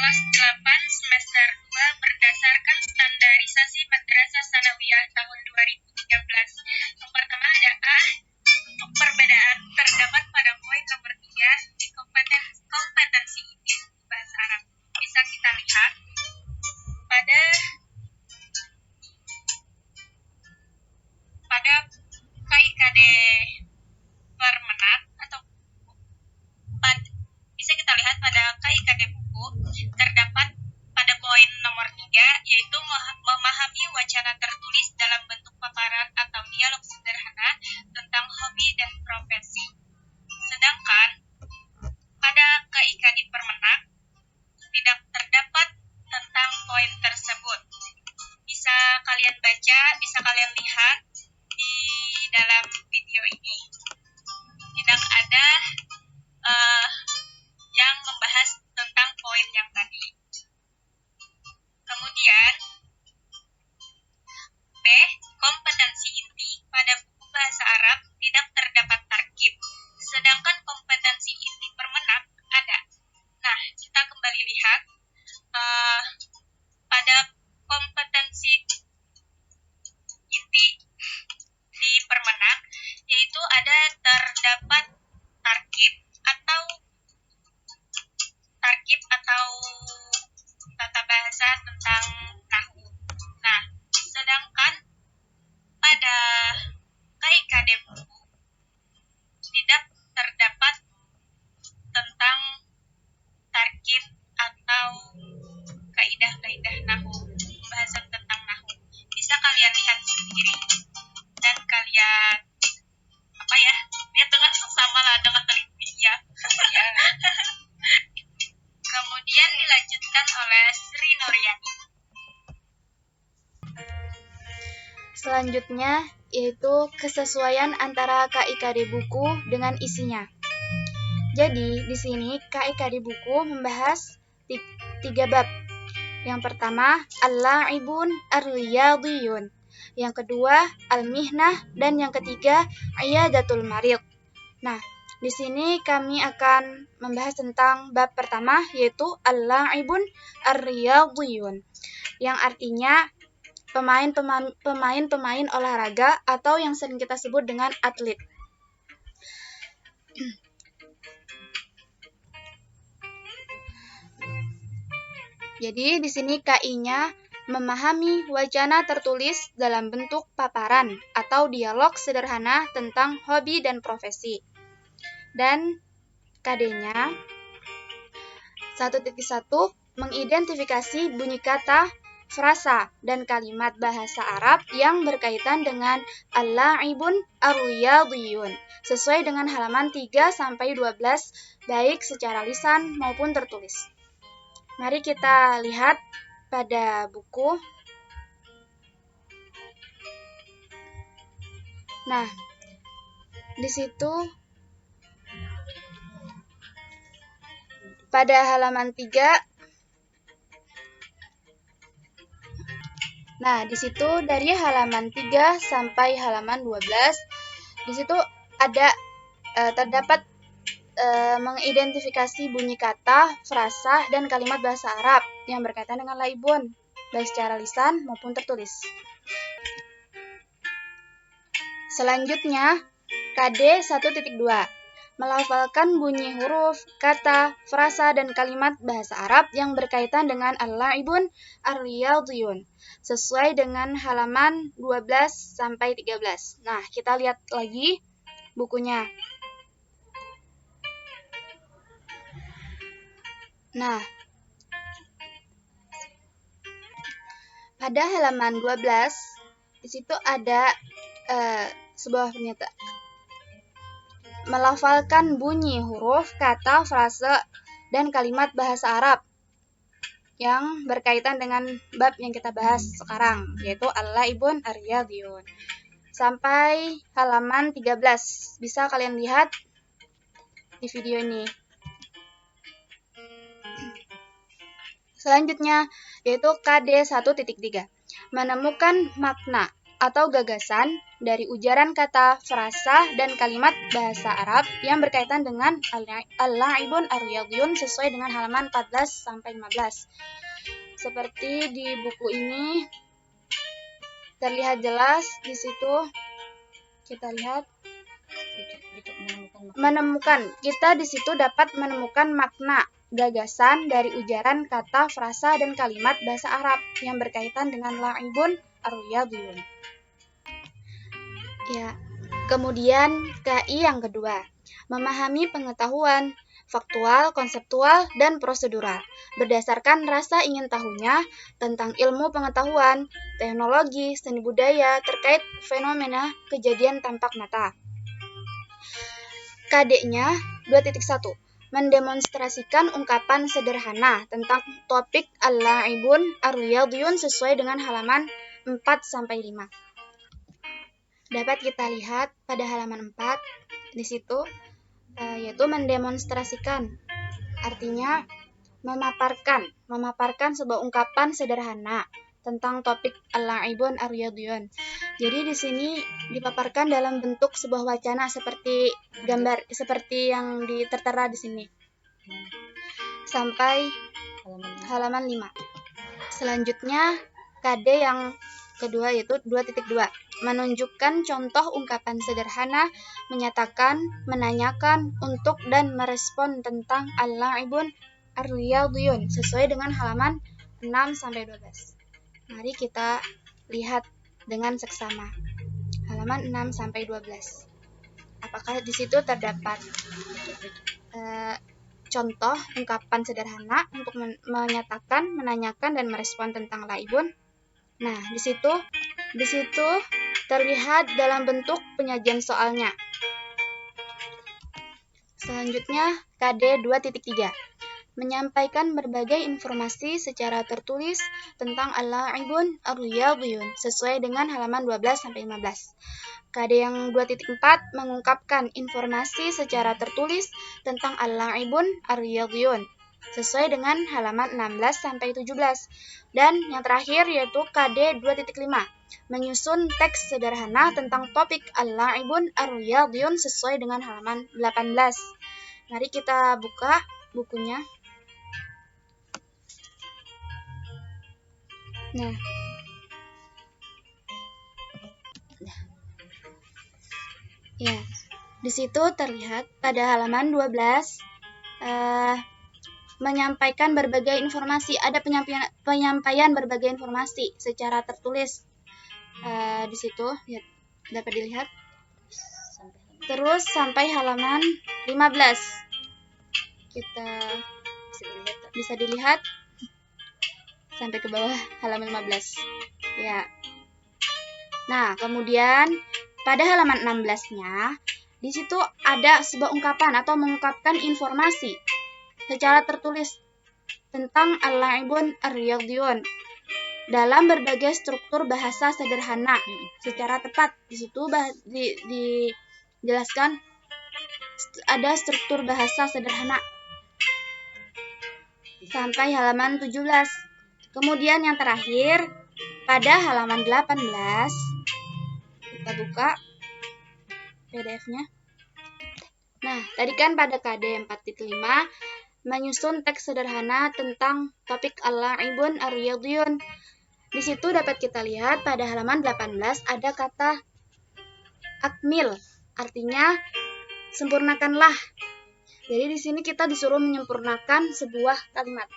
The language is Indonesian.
kelas 8 semester 2 berdasarkan standarisasi Madrasah Tsanawiyah tahun 2013. Yang pertama ada A. Untuk perbedaan terdapat pada poin nomor 3 di kompetensi inti bahasa Arab. Bisa kita lihat pada KIKD Permenak atau bisa kita lihat pada KIKD buku terdapat pada poin nomor 3 yaitu memahami wacana tertulis dalam bentuk paparan atau dialog sederhana tentang hobi dan profesi. Sedangkan pada KIKD Permenak tidak terdapat tentang poin tersebut. Bisa kalian baca, bisa kalian lihat di dalam video ini. Tidak ada yang membahas tentang poin yang tadi. Kemudian B. Kompetensi inti pada buku bahasa Arab tidak terdapat tarkib, sedangkan kompetensi inti Permenak ada. Nah, kita kembali lihat pada kompetensi inti di Permenak, yaitu ada terdapat tarkib atau tata bahasa tentang nahwu. Nah, sedangkan pada KIKD buku tidak terdapat tentang tarkib atau kaidah-kaidah nahwu, pembahasan tentang nahwu. Bisa kalian lihat sendiri dan kalian lihat dengan seksama lah, dengan teliti ya. Kemudian dilanjutkan oleh Sri Nuryani. Selanjutnya yaitu kesesuaian antara KIKD buku dengan isinya. Jadi di sini KIKD buku membahas 3 bab. Yang pertama al-la'ibun ar-riyadiyun, yang kedua al-mihnah, dan yang ketiga iyadatul marid. Nah, di sini kami akan membahas tentang bab pertama yaitu al-la'ibun ar-riyadiyun, yang artinya pemain-pemain olahraga atau yang sering kita sebut dengan atlet. Jadi di sini KI-nya memahami wacana tertulis dalam bentuk paparan atau dialog sederhana tentang hobi dan profesi. Dan KD-nya 1.1 mengidentifikasi bunyi kata, frasa, dan kalimat bahasa Arab yang berkaitan dengan al-la'ibun ar-riyadiyun sesuai dengan halaman 3-12 baik secara lisan maupun tertulis. Mari kita lihat pada buku. Nah, di situ pada halaman 3. Nah, di situ dari halaman 3 sampai halaman 12, di situ ada terdapat mengidentifikasi bunyi kata, frasa, dan kalimat bahasa Arab yang berkaitan dengan laibun, baik secara lisan maupun tertulis. Selanjutnya, KD 1.2 melafalkan bunyi huruf, kata, frasa, dan kalimat bahasa Arab yang berkaitan dengan al-la'ibun ar-riyadiyun sesuai dengan halaman 12-13. Nah, kita lihat lagi bukunya. Nah, pada halaman 12 di situ ada sebuah pernyataan melafalkan bunyi huruf, kata, frase, dan kalimat bahasa Arab yang berkaitan dengan bab yang kita bahas sekarang, yaitu al-la'ibun ar-riyadiyun. Sampai halaman 13. Bisa kalian lihat di video ini. Selanjutnya yaitu KD 1.3 menemukan makna atau gagasan dari ujaran kata, frasa, dan kalimat bahasa Arab yang berkaitan dengan al-la'ibun ar-riyadiyun sesuai dengan halaman 14-15. Seperti di buku ini terlihat jelas di situ kita lihat kita di situ dapat menemukan makna gagasan dari ujaran kata, frasa, dan kalimat bahasa Arab yang berkaitan dengan la'ibun ar-riyadiyun. Ya, kemudian KI yang kedua, memahami pengetahuan faktual, konseptual, dan prosedural berdasarkan rasa ingin tahunya tentang ilmu pengetahuan, teknologi, seni budaya terkait fenomena kejadian tampak mata. KD-nya 2.1 mendemonstrasikan ungkapan sederhana tentang topik al-la'ibun ar-riyadiyun sesuai dengan halaman 4-5. Dapat kita lihat pada halaman 4 di situ yaitu mendemonstrasikan, artinya memaparkan sebuah ungkapan sederhana tentang topik al-la'ibun ar-riyadiyun. Jadi di sini dipaparkan dalam bentuk sebuah wacana seperti gambar, seperti yang tertera di sini. Sampai halaman 5. Selanjutnya KD yang kedua yaitu 2.2 menunjukkan contoh ungkapan sederhana, menyatakan, menanyakan, untuk, dan merespon tentang al-la'ibun ar-riyadiyun sesuai dengan halaman 6-12. Mari kita lihat dengan seksama. Halaman 6-12. Apakah di situ terdapat contoh ungkapan sederhana untuk menyatakan, menanyakan, dan merespon tentang la'ibun? Nah, di situ terlihat dalam bentuk penyajian soalnya. Selanjutnya, KD 2.3 menyampaikan berbagai informasi secara tertulis tentang al-la'ibun ar-riyadiyun sesuai dengan halaman 12-15. KD yang 2.4 mengungkapkan informasi secara tertulis tentang al-la'ibun ar-riyadiyun sesuai dengan halaman 16-17. Dan yang terakhir yaitu KD 2.5 menyusun teks sederhana tentang topik al-la'ibun ar-riyadiyun sesuai dengan halaman 18. Mari kita buka bukunya. Nah, ya, di situ terlihat pada halaman 12 menyampaikan berbagai informasi, ada penyampaian berbagai informasi secara tertulis. Di situ ya, dapat dilihat. Terus sampai halaman 15. Kita bisa dilihat sampai ke bawah halaman 15. Ya. Nah, kemudian pada halaman 16-nya di situ ada sebuah ungkapan atau mengungkapkan informasi secara tertulis tentang al-la'ibun ar-riyadiyun dalam berbagai struktur bahasa sederhana secara tepat. Di situ dijelaskan ada struktur bahasa sederhana sampai halaman 17. Kemudian yang terakhir pada halaman 18 kita buka PDF-nya. Nah, tadi kan pada KD 4.5 menyusun teks sederhana tentang topik al-la'ibun ar-riyadiyun. Di situ dapat kita lihat pada halaman 18 ada kata akmil, artinya sempurnakanlah. Jadi di sini kita disuruh menyempurnakan sebuah kalimat.